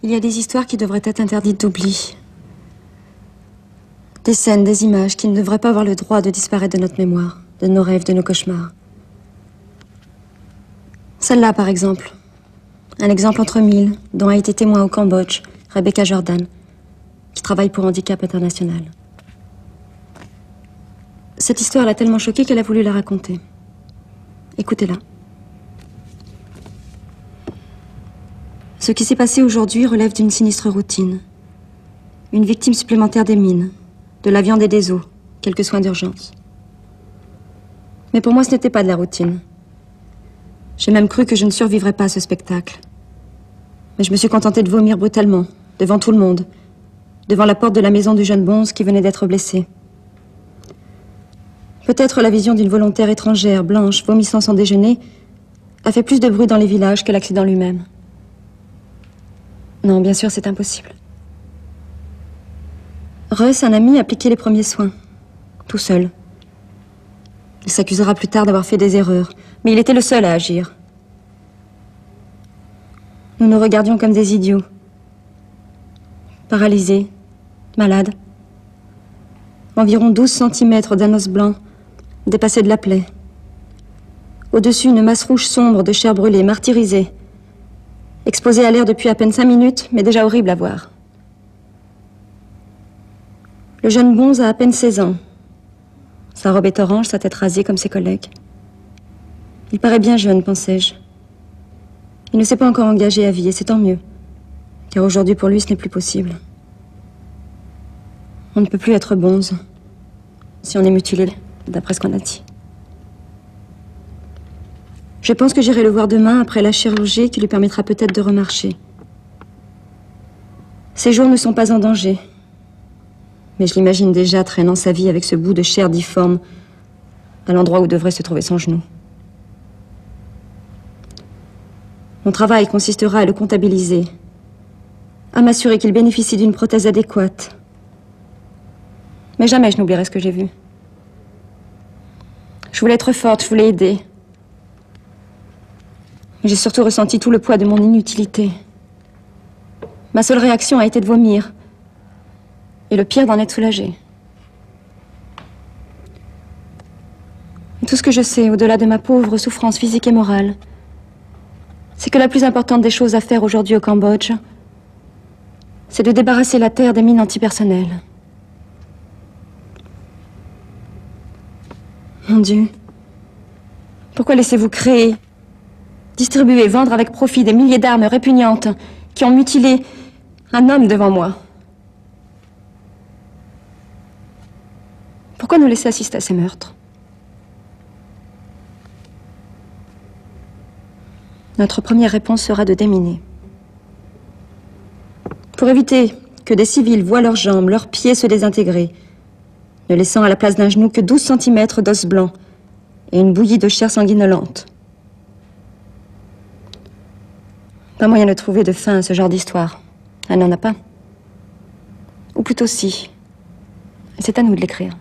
Il y a des histoires qui devraient être interdites d'oubli. Des scènes, des images qui ne devraient pas avoir le droit de disparaître de notre mémoire, de nos rêves, de nos cauchemars. Celle-là, par exemple. Un exemple entre mille, dont a été témoin au Cambodge, Rebecca Jordan, qui travaille pour Handicap International. Cette histoire l'a tellement choquée qu'elle a voulu la raconter. Écoutez-la. Ce qui s'est passé aujourd'hui relève d'une sinistre routine. Une victime supplémentaire des mines, de la viande et des os, quelques soins d'urgence. Mais pour moi, ce n'était pas de la routine. J'ai même cru que je ne survivrais pas à ce spectacle. Mais je me suis contentée de vomir brutalement, devant tout le monde, devant la porte de la maison du jeune bonze qui venait d'être blessé. Peut-être la vision d'une volontaire étrangère, blanche, vomissant son déjeuner, a fait plus de bruit dans les villages que l'accident lui-même. Non, bien sûr, c'est impossible. Russ, un ami, a appliqué les premiers soins, tout seul. Il s'accusera plus tard d'avoir fait des erreurs, mais il était le seul à agir. Nous nous regardions comme des idiots. Paralysés, malades. Environ 12 cm d'un os blanc dépassé de la plaie. Au-dessus, une masse rouge sombre de chair brûlée, martyrisée. Exposée à l'air depuis à peine 5 minutes, mais déjà horrible à voir. Le jeune bonze a à peine 16 ans. Sa robe est orange, sa tête rasée comme ses collègues. Il paraît bien jeune, pensais-je. Il ne s'est pas encore engagé à vie, et c'est tant mieux. Car aujourd'hui, pour lui, ce n'est plus possible. On ne peut plus être bonze si on est mutilé, d'après ce qu'on a dit. Je pense que j'irai le voir demain après la chirurgie qui lui permettra peut-être de remarcher. Ses jours ne sont pas en danger. Mais je l'imagine déjà traînant sa vie avec ce bout de chair difforme à l'endroit où devrait se trouver son genou. Mon travail consistera à le comptabiliser, à m'assurer qu'il bénéficie d'une prothèse adéquate. Mais jamais je n'oublierai ce que j'ai vu. Je voulais être forte, je voulais aider. Mais j'ai surtout ressenti tout le poids de mon inutilité. Ma seule réaction a été de vomir. Et le pire d'en être soulagée. Et tout ce que je sais, au-delà de ma pauvre souffrance physique et morale, c'est que la plus importante des choses à faire aujourd'hui au Cambodge, c'est de débarrasser la terre des mines antipersonnelles. Mon Dieu, pourquoi laissez-vous créer, distribuer, vendre avec profit des milliers d'armes répugnantes qui ont mutilé un homme devant moi? Pourquoi nous laisser assister à ces meurtres? Notre première réponse sera de déminer. Pour éviter que des civils voient leurs jambes, leurs pieds se désintégrer, ne laissant à la place d'un genou que 12 cm d'os blanc et une bouillie de chair sanguinolente. Pas moyen de trouver de fin à ce genre d'histoire. Elle n'en a pas. Ou plutôt si. C'est à nous de l'écrire.